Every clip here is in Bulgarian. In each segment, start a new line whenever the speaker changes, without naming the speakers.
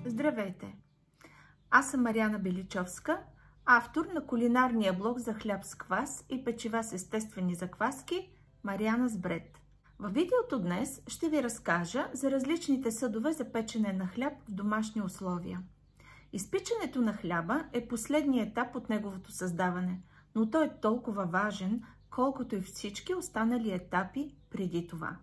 Здравейте! Аз съм Мариана Беличовска, автор на кулинарния блог за хляб с квас и печива с естествени закваски Мариана с бред. Във видеото днес ще ви разкажа за различните съдове за печене на хляб в домашни условия. Изпичането на хляба е последният етап от неговото създаване, но той е толкова важен, колкото и всички останали етапи преди това.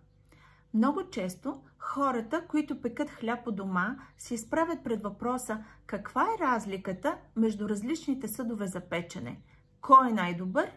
Много често хората, които пекат хляб у дома, се изправят пред въпроса каква е разликата между различните съдове за печене, кой е най-добър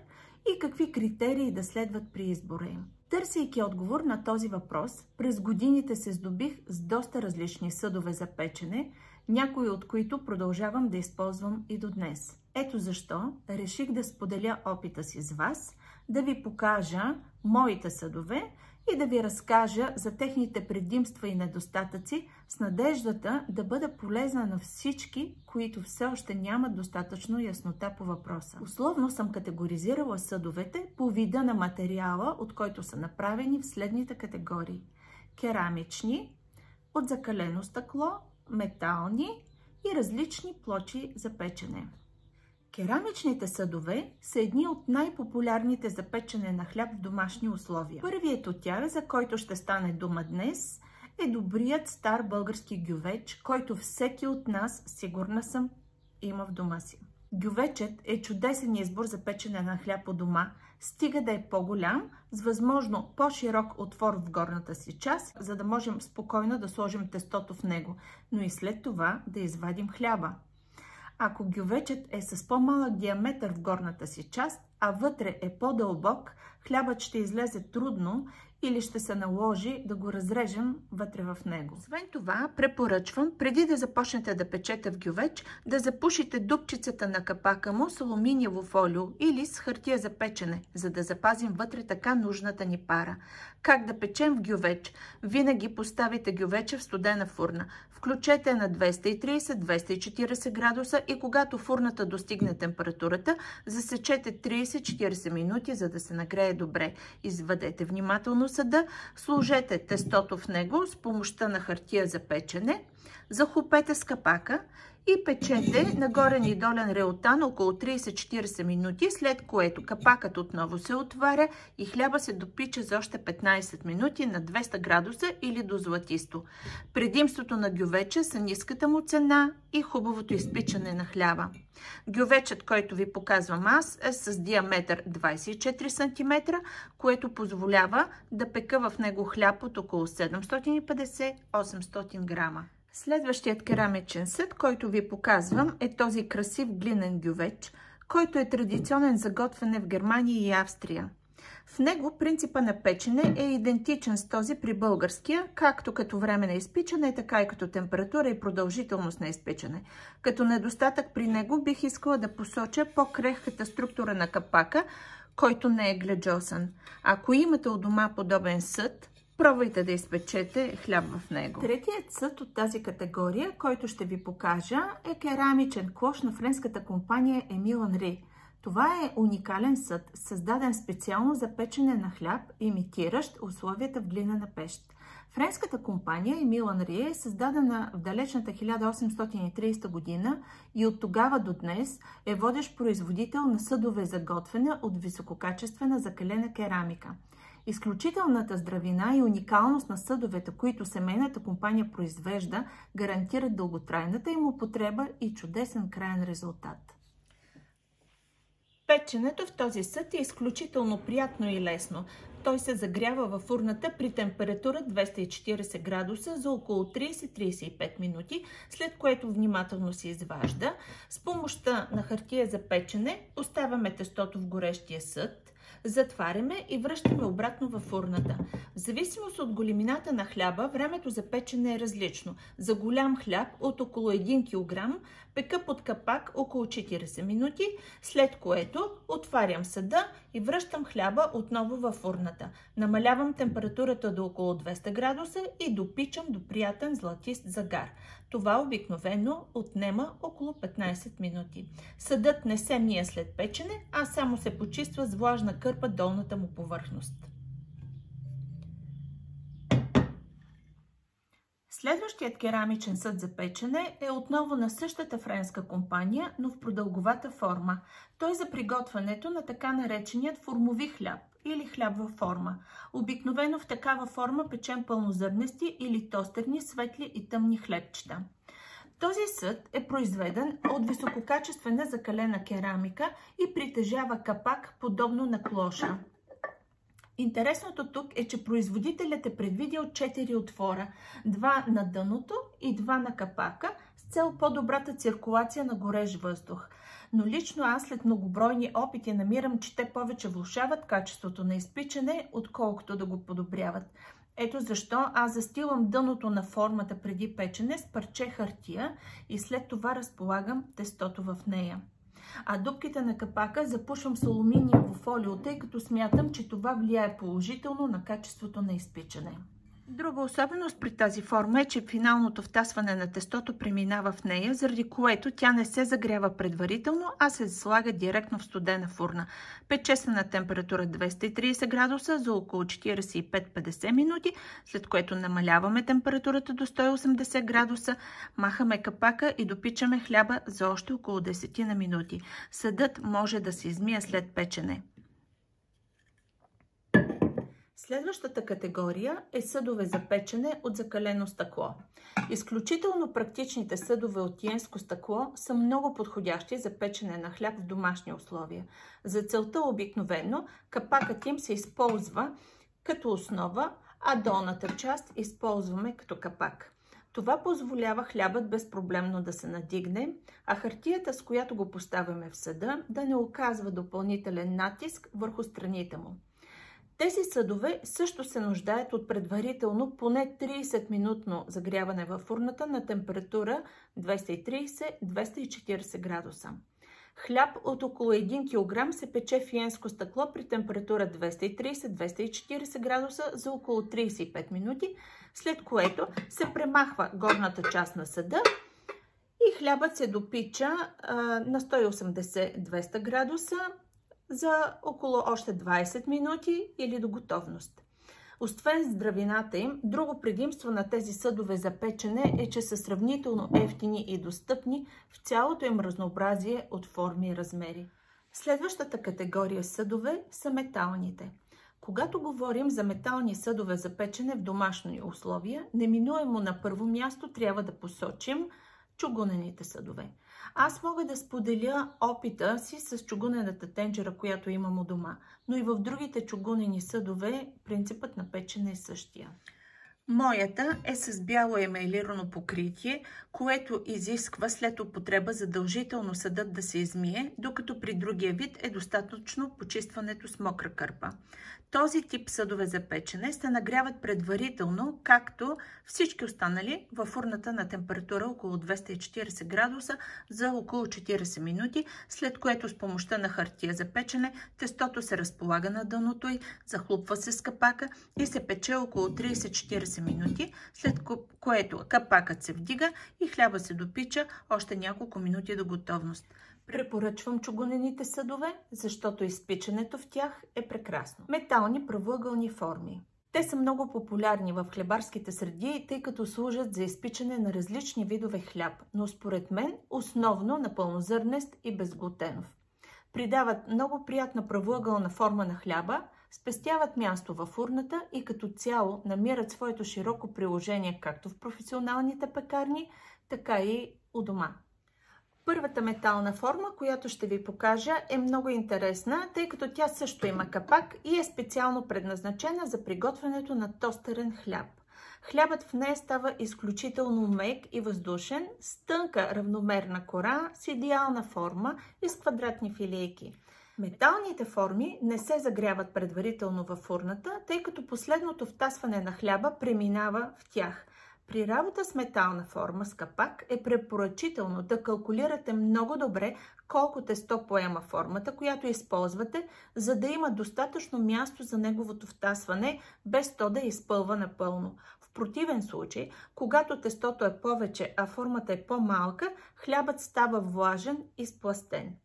и какви критерии да следват при избора им. Търсейки отговор на този въпрос, през годините се здобих с доста различни съдове за печене, някои от които продължавам да използвам и до днес. Ето защо реших да споделя опита си с вас, да ви покажа моите съдове и да ви разкажа за техните предимства и недостатъци с надеждата да бъда полезна на всички, които все още нямат достатъчно яснота по въпроса. Условно съм категоризирала съдовете по вида на материала, от който са направени в следните категории: керамични, от закалено стъкло, метални и различни плочи за печене. Керамичните съдове са едни от най-популярните за печене на хляб в домашни условия. Първият от тях, за който ще стане дума днес, е добрият стар български гювеч, който всеки от нас, сигурна съм, има в дома си. Гювечът е чудесен избор за печене на хляб у дома, стига да е по-голям, с възможно по-широк отвор в горната си част, за да можем спокойно да сложим тестото в него, но и след това да извадим хляба. Ако гювечът е с по-малък диаметър в горната си част, а вътре е по-дълбок, хлябът ще излезе трудно или ще се наложи да го разрежем вътре в него. Освен това, препоръчвам, преди да започнете да печете в гювеч, да запушите дупчицата на капака му с алуминиево фолио или с хартия за печене, за да запазим вътре така нужната ни пара. Как да печем в гювеч? Винаги поставите гювеча в студена фурна. Включете на 230-240 градуса и когато фурната достигне температурата, засечете 30-40 минути, за да се нагрее добре. Извадете внимателно съда, сложете тестото в него с помощта на хартия за печене, захлупете с капака и печете на горен и долен реотан около 30-40 минути, след което капакът отново се отваря и хляба се допича за още 15 минути на 200 градуса или до златисто. Предимството на гювеча са ниската му цена и хубавото изпичане на хляба. Гювечът, който ви показвам аз, е с диаметър 24 см, което позволява да пека в него хляб от около 750-800 грама. Следващият керамичен съд, който ви показвам, е този красив глинен гювеч, който е традиционен за готвене в Германия и Австрия. В него принципа на печене е идентичен с този при българския, както като време на изпичане, така и като температура и продължителност на изпичане. Като недостатък при него бих искала да посоча по-крехката структура на капака, който не е гледжосан. Ако имате у дома подобен съд, пробвайте да изпечете хляб в него. Третият съд от тази категория, който ще ви покажа, е керамичен клош на френската компания Емил Анри. Това е уникален съд, създаден специално за печене на хляб, имитиращ условията в глинена пещ. Френската компания Емил Анри е създадена в далечната 1830 година и от тогава до днес е водещ производител на съдове за готвене от висококачествена закалена керамика. Изключителната здравина и уникалност на съдовете, които семейната компания произвежда, гарантират дълготрайната им употреба и чудесен краен резултат. Печенето в този съд е изключително приятно и лесно. Той се загрява във фурната при температура 240 градуса за около 30-35 минути, след което внимателно се изважда. С помощта на хартия за печене оставяме тестото в горещия съд, затваряме и връщаме обратно във фурната. В зависимост от големината на хляба, времето за печене е различно. За голям хляб от около 1 кг пека под капак около 40 минути, след което отварям съда и връщам хляба отново във фурната. Намалявам температурата до около 200 градуса и допичам до приятен златист загар. Това обикновено отнема около 15 минути. Съдът не се мие след печене, а само се почиства с влажна кърпа долната му повърхност. Следващият керамичен съд за печене е отново на същата френска компания, но в продълговата форма. Той е за приготвянето на така нареченият формови хляб или хляб във форма. Обикновено в такава форма печем пълнозърнести или тостерни, светли и тъмни хлебчета. Този съд е произведен от висококачествена закалена керамика и притежава капак, подобно на клоша. Интересното тук е, че производителят е предвидил 4 отвора, 2 на дъното и 2 на капака, с цел по-добрата циркулация на горещ въздух. Но лично аз след многобройни опити намирам, че те повече влошават качеството на изпичане, отколкото да го подобряват. Ето защо аз застилам дъното на формата преди печене с парче хартия и след това разполагам тестото в нея. А дупките на капака запушвам с алуминиево фолио, тъй като смятам, че това влияе положително на качеството на изпичане. Друга особеност при тази форма е, че финалното втасване на тестото преминава в нея, заради което тя не се загрява предварително, а се слага директно в студена фурна. Пече се на температура 230 градуса за около 45-50 минути, след което намаляваме температурата до 180 градуса, махаме капака и допичаме хляба за още около 10 на минути. Съдът може да се измие след печене. Следващата категория е съдове за печене от закалено стъкло. Изключително практичните съдове от йенско стъкло са много подходящи за печене на хляб в домашни условия. За целта обикновено капакът им се използва като основа, а долната част използваме като капак. Това позволява хлябът безпроблемно да се надигне, а хартията, с която го поставяме в съда, да не оказва допълнителен натиск върху страните му. Тези съдове също се нуждаят от предварително поне 30-минутно загряване във фурната на температура 230-240 градуса. Хляб от около 1 кг се пече в йенско стъкло при температура 230-240 градуса за около 35 минути, след което се премахва горната част на съда и хлябът се допича на 180-200 градуса за около още 20 минути или до готовност. Освен здравината им, друго предимство на тези съдове за печене е, че са сравнително евтини и достъпни в цялото им разнообразие от форми и размери. Следващата категория съдове са металните. Когато говорим за метални съдове за печене в домашни условия, неминуемо на първо място трябва да посочим чугунените съдове. Аз мога да споделя опита си с чугунената тенджера, която имам у дома, но и в другите чугунени съдове принципът на печене е същия. Моята е с бяло емайлирано покритие, което изисква след употреба задължително съдът да се измие, докато при другия вид е достатъчно почистването с мокра кърпа. Този тип съдове за печене се нагряват предварително, както всички останали, във фурната на температура около 240 градуса за около 40 минути, след което с помощта на хартия за печене тестото се разполага на дъното й, захлупва се с капака и се пече около 30-40 минути, след което капакът се вдига и хляба се допича още няколко минути до готовност. Препоръчвам чугунените съдове, защото изпичането в тях е прекрасно. Метални правоъгълни форми. Те са много популярни в хлебарските среди, тъй като служат за изпичане на различни видове хляб, но според мен основно на пълнозърнест и безглутенов. Придават много приятна правоъгълна форма на хляба, спестяват място във фурната и като цяло намират своето широко приложение както в професионалните пекарни, така и у дома. Първата метална форма, която ще ви покажа, е много интересна, тъй като тя също има капак и е специално предназначена за приготвянето на тостерен хляб. Хлябът в нея става изключително мек и въздушен, с тънка равномерна кора, с идеална форма и с квадратни филийки. Металните форми не се загряват предварително във фурната, тъй като последното втасване на хляба преминава в тях. При работа с метална форма с капак е препоръчително да калкулирате много добре колко тесто поема формата, която използвате, за да има достатъчно място за неговото втасване, без то да изпълва напълно. В противен случай, когато тестото е повече, а формата е по-малка, хлябът става влажен и сплъстен.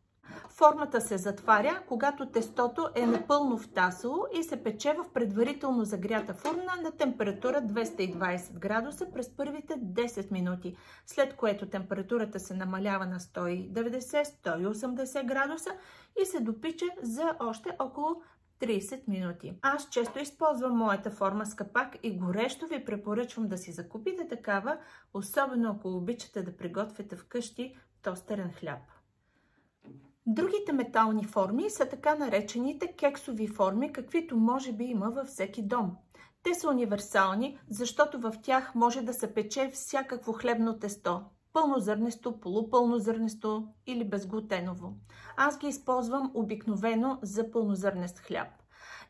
Формата се затваря, когато тестото е напълно втасало и се пече в предварително загрята фурна на температура 220 градуса през първите 10 минути, след което температурата се намалява на 190-180 градуса и се допича за още около 30 минути. Аз често използвам моята форма с капак и горещо ви препоръчвам да си закупите такава, особено ако обичате да приготвяте вкъщи тостерен хляб. Другите метални форми са така наречените кексови форми, каквито може би има във всеки дом. Те са универсални, защото в тях може да се пече всякакво хлебно тесто. Пълнозърнесто, полупълнозърнесто или безглутеново. Аз ги използвам обикновено за пълнозърнест хляб.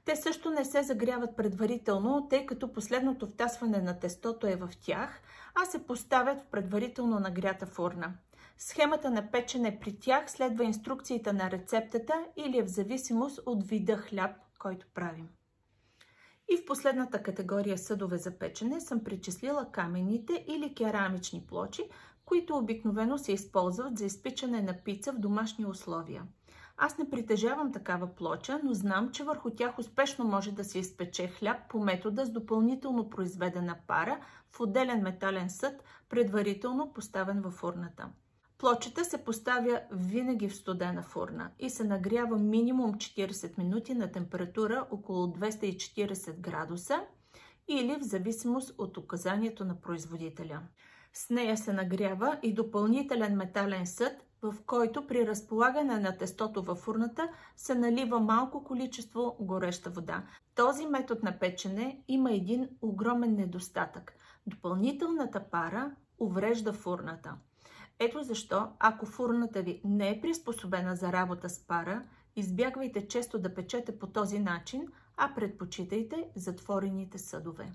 Те също не се загряват предварително, тъй като последното втасване на тестото е в тях, а се поставят в предварително нагрята фурна. Схемата на печене при тях следва инструкциите на рецептата или е в зависимост от вида хляб, който правим. И в последната категория съдове за печене съм причислила каменните или керамични плочи, които обикновено се използват за изпичане на пица в домашни условия. Аз не притежавам такава плоча, но знам, че върху тях успешно може да се изпече хляб по метода с допълнително произведена пара в отделен метален съд, предварително поставен във фурната. Плочата се поставя винаги в студена фурна и се нагрява минимум 40 минути на температура около 240 градуса или в зависимост от указанието на производителя. С нея се нагрява и допълнителен метален съд, в който при разполагане на тестото във фурната се налива малко количество гореща вода. Този метод на печене има един огромен недостатък. Допълнителната пара уврежда фурната. Ето защо, ако фурната ви не е приспособена за работа с пара, избягвайте често да печете по този начин, а предпочитайте затворените съдове.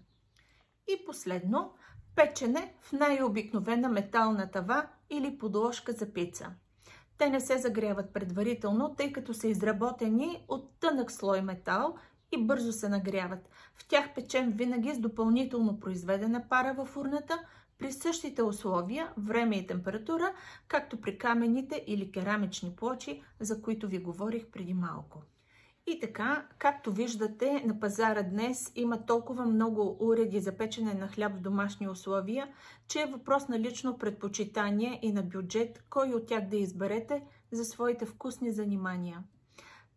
И последно, печене в най-обикновена метална тава или подложка за пица. Те не се загряват предварително, тъй като са изработени от тънък слой метал и бързо се нагряват. В тях печем винаги с допълнително произведена пара във фурната, при същите условия, време и температура, както при каменните или керамични плочи, за които ви говорих преди малко. И така, както виждате, на пазара днес има толкова много уреди за печене на хляб в домашни условия, че е въпрос на лично предпочитание и на бюджет, кой от тях да изберете за своите вкусни занимания.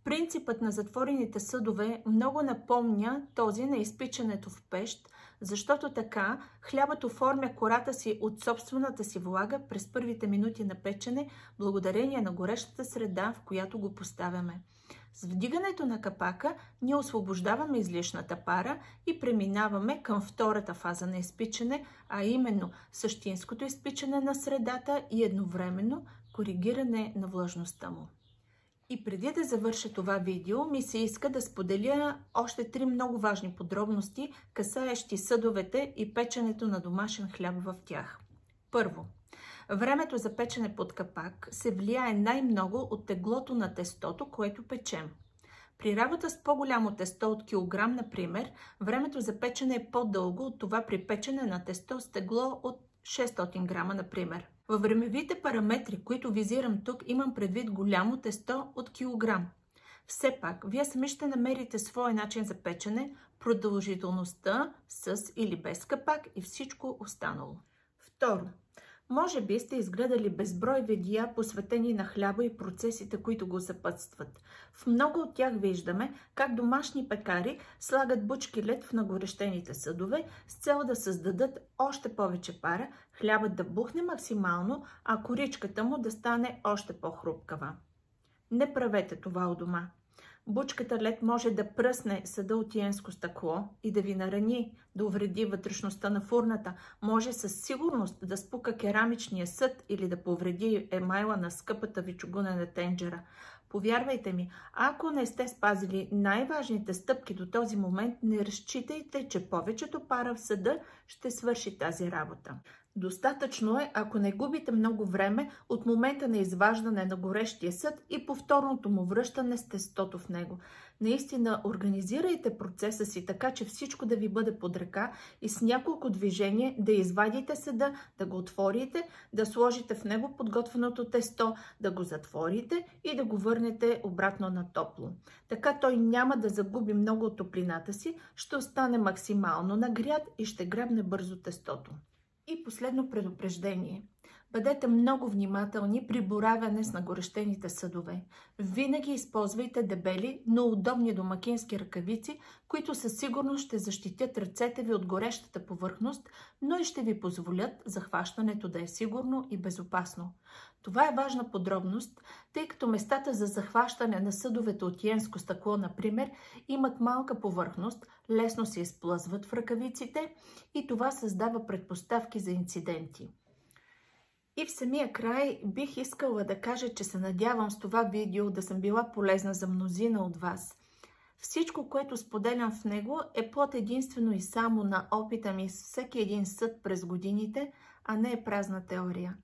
Принципът на затворените съдове много напомня този на изпичането в пещ, защото така хлябът оформя кората си от собствената си влага през първите минути на печене, благодарение на горещата среда, в която го поставяме. С вдигането на капака ние освобождаваме излишната пара и преминаваме към втората фаза на изпичане, а именно същинското изпичане на средата и едновременно коригиране на влажността му. И преди да завърша това видео, ми се иска да споделя още 3 много важни подробности, касаещи съдовете и печенето на домашен хляб в тях. Първо, времето за печене под капак се влияе най-много от теглото на тестото, което печем. При работа с по-голямо тесто от килограм, например, времето за печене е по-дълго от това при печене на тесто с тегло от 600 грама, например. Във времевите параметри, които визирам тук, имам предвид голямо тесто от килограм. Все пак, вие сами ще намерите своя начин за печене, продължителността с или без капак и всичко останало. Второ, може би сте изгледали безброй видеа, посветени на хляба и процесите, които го съпътстват. В много от тях виждаме как домашни пекари слагат бучки лед в нагорещените съдове с цел да създадат още повече пара, хлябът да бухне максимално, а коричката му да стане още по-хрупкава. Не правете това у дома. Бучката лед може да пръсне съда от иенско стъкло и да ви нарани, да увреди вътрешността на фурната, може със сигурност да спука керамичния съд или да повреди емайла на скъпата ви чугунена тенджера. Повярвайте ми, ако не сте спазили най-важните стъпки до този момент, не разчитайте, че повечето пара в съда ще свърши тази работа. Достатъчно е, ако не губите много време от момента на изваждане на горещия съд и повторното му връщане с тестото в него. Наистина, организирайте процеса си така, че всичко да ви бъде под ръка и с няколко движения да извадите съда, да го отворите, да сложите в него подготвеното тесто, да го затворите и да го върнете обратно на топло. Така той няма да загуби много от топлината си, ще остане максимално нагрят и ще грабне бързо тестото. И последно предупреждение. Бъдете много внимателни при боравене с нагорещените съдове. Винаги използвайте дебели, но удобни домакински ръкавици, които със сигурност ще защитят ръцете ви от горещата повърхност, но и ще ви позволят захващането да е сигурно и безопасно. Това е важна подробност, тъй като местата за захващане на съдовете от йенско стъкло, например, имат малка повърхност, лесно се изплъзват в ръкавиците и това създава предпоставки за инциденти. И в самия край бих искала да кажа, че се надявам с това видео да съм била полезна за мнозина от вас. Всичко, което споделям в него, е плод единствено и само на опита ми с всеки един съд през годините, а не е празна теория.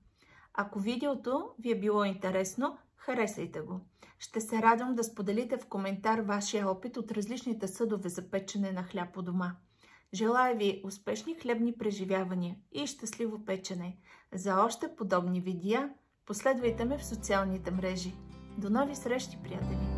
Ако видеото ви е било интересно, харесайте го. Ще се радвам да споделите в коментар вашия опит от различните съдове за печене на хляб у дома. Желая ви успешни хлебни преживявания и щастливо печене. За още подобни видеа последвайте ме в социалните мрежи. До нови срещи, приятели!